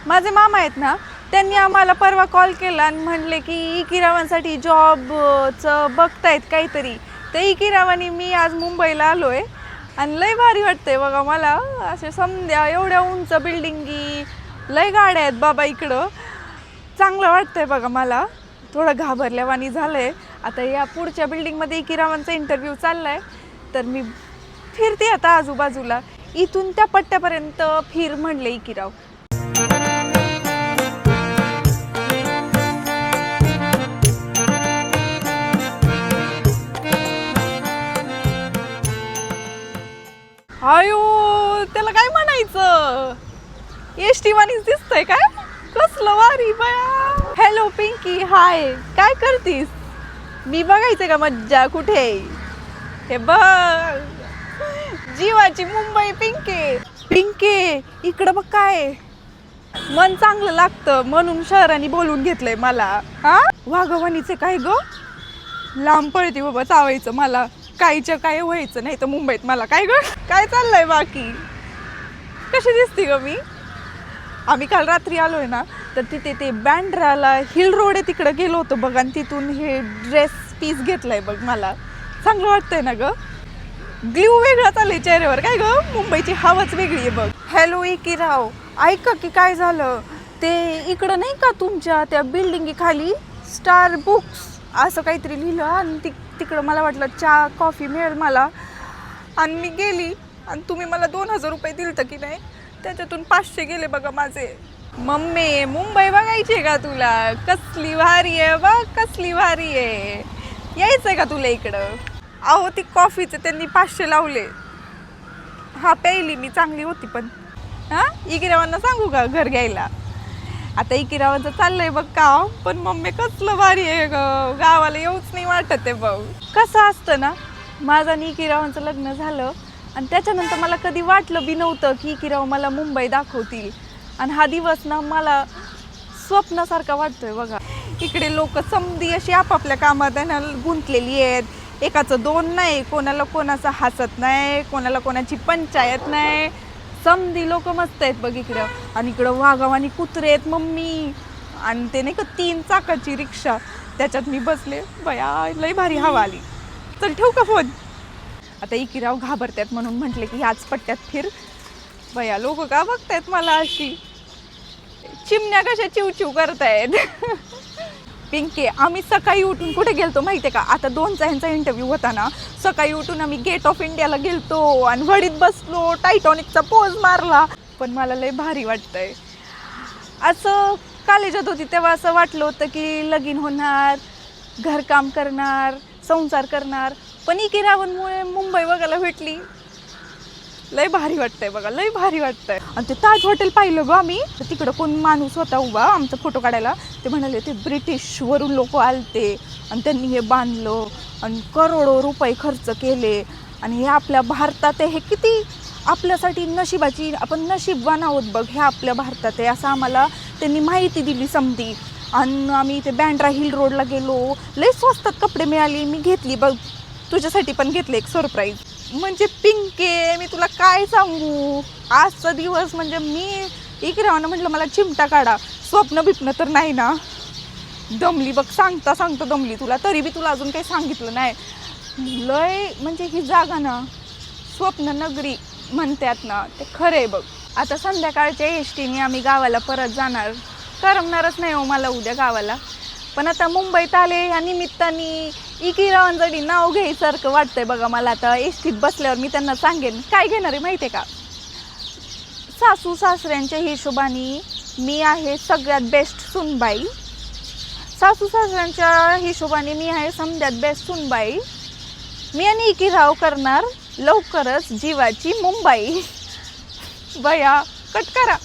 माझे मामा आहेत ना, त्यांनी आम्हाला परवा कॉल केला आणि म्हणले की इकिरावांसाठी जॉबचं बघतायत काहीतरी. तर इकिरावानी मी आज मुंबईला आलो आहे आणि लय भारी वाटतंय बघा मला. असे समद्या एवढ्या उंच बिल्डिंगी, लय गाड्या आहेत बाबा इकडं. चांगलं वाटतंय बघा मला. थोडं घाबरल्यावानी झालं आहे. आता या पुढच्या बिल्डिंगमध्ये इकिरावांचा इंटरव्ह्यू चालला आहे, तर मी फिरते आता आजूबाजूला. इथून त्या पट्ट्यापर्यंत फिर म्हणले इकिराव. आयो, त्याला काय म्हणायचं, एसटी वाणीच दिसतंय काय. कसलं वारी बया. हॅलो पिंकी, हाय, काय करतीस? मी बघायचं का मज्जा कुठे? हे बघ, जीवाची मुंबई पिंके. पिंके इकडं बघ, काय मन चांगलं लागतं म्हणून शहराने बोलून घेतलंय मला. हा, वाघवानीचे काय ग, लांब पळते बाबा चावायचं मला. कायच्या काय व्हायचं नाही तर मुंबईत मला. काय ग, काय चाललंय बाकी? कशी दिसते ग मी? आम्ही काल रात्री आलोय ना, तर तिथे ते बँड्राला हिल रोड आहे, तिकडे गेलो होतो बघ. आणि तिथून हे ड्रेस पीस घेतलाय बघ. मला चांगलं वाटतंय ना ग. ग्ल्यू वेगळा चाललंय चेहऱ्यावर. काय ग, मुंबईची हवाच वेगळी आहे बघ. हॅलो इकिराव, ऐका की काय झालं ते, इकडं नाही का तुमच्या त्या बिल्डिंगी खाली स्टार बुक्स असं काहीतरी लिहिलं. आणि तिकडं मला वाटलं चहा कॉफी मिळेल मला. आणि मी गेली आणि तुम्ही मला 2000 रुपये दिलतं की नाही, त्याच्यातून 500 गेले बघा माझे. मम्मी, मुंबई बघायची का तुला? कसली भारी आहे बघ, कसली भारी आहे. यायचंय का तुला इकडं? अहो ती कॉफीचे त्यांनी 500 लावले. हा, प्यायली मी, चांगली होती. पण हा, इकिरावांना सांगू का घर घ्यायला? आता इकिरावांचं चाललंय बघ काम. पण मम्मी कसलं भारी आहे ग, गावाला येऊच नाही वाटत आहे बघ. कसं असतं ना, माझं आणि इकिरावांचं लग्न झालं आणि त्याच्यानंतर मला कधी वाटलं बी नव्हतं की इकिराव मला मुंबई दाखवतील. आणि हा दिवस ना मला स्वप्नासारखा वाटतोय बघा. इकडे लोक समधी अशी आपापल्या कामात आहे ना गुंतलेली आहेत. एकाचं दोन नाही, कोणाला कोणाचं हसत नाही, कोणाला कोणाची पंचायत नाही. समधी लोक मस्त आहेत बघ इकडं. आणि इकडं वाघावानी कुत्रे आहेत मम्मी. आणि ते नाही का 3 चाकाची रिक्षा, त्याच्यात मी बसले बया. लय भारी हवा आली. चल ठेवू का फोन? आता इकिराव घाबरतात म्हणून म्हटले की ह्याच पट्ट्यात फिर. बया, लोक का बघतायत मला अशी? चिमण्या कशा चिवचिव करतायत. पिंके, आम्ही सकाळी उठून कुठे गेलतो माहितीये का? आता 2चा ह्यांचा इंटरव्ह्यू होता ना, सकाळी उठून आम्ही गेट ऑफ इंडियाला गेलतो आणि वडीत बसलो, टायटॉनिकचा पोज मारला. पण मला लय भारी वाटतंय. असं कॉलेजात होती तेव्हा असं वाटलं होतं की लगीन होणार, घरकाम करणार, संसार करणार. पण इकिरावांमुळे मुंबई बघायला भेटली. लय भारी वाटतंय बघा, लय भारी वाटतंय. आणि ते ताज हॉटेल पाहिलं ग आम्ही. तर तिकडं कोण माणूस होता उभा आमचा फोटो काढायला. ते म्हणाले ते ब्रिटिशवरून लोक आलते आणि त्यांनी हे बांधलं आणि करोडो रुपये खर्च केले. आणि हे आपल्या भारतात आहे, हे किती आपल्यासाठी नशिबाची, आपण नशीबवान आहोत बघ, हे आपल्या भारतात आहे असं आम्हाला त्यांनी माहिती दिली समधी. आणि आम्ही ते बँड्रा हिल रोडला गेलो. लय स्वस्तात कपडे मिळाली, मी घेतली बघ. तुझ्यासाठी पण घेतले एक सरप्राईज. म्हणजे पिंके, मी तुला काय सांगू, आजचा दिवस म्हणजे मी इकिरावानं म्हटलं मला चिमटा काढा. स्वप्न बिप्न तर नाही ना? दमली बघ, सांगता सांगता दमली तुला. तरी बी तुला अजून काही सांगितलं नाही. लय म्हणजे ही जागा ना स्वप्न नगरी म्हणतात ना, ते खरंय बघ. आता संध्याकाळच्या एसटीने आम्ही गावाला परत जाणार. करमणारच नाही हो मला उद्या गावाला. पण आता मुंबईत आले या निमित्ताने इकिरावांसाठी नाव घ्यायसारखं वाटतंय बघा मला. आता एसटीत बसल्यावर मी त्यांना सांगेन काय घेणार आहे माहिती आहे का? सासू सासऱ्यांच्या हिशोबाने मी आहे सगळ्यात बेस्ट सुनबाई. सासू सासऱ्यांच्या हिशोबाने मी आहे समध्यात बेस्ट सुनबाई. मी आणि इकिराव करणार लवकरच जीवाची मुंबई. बया, कट करा.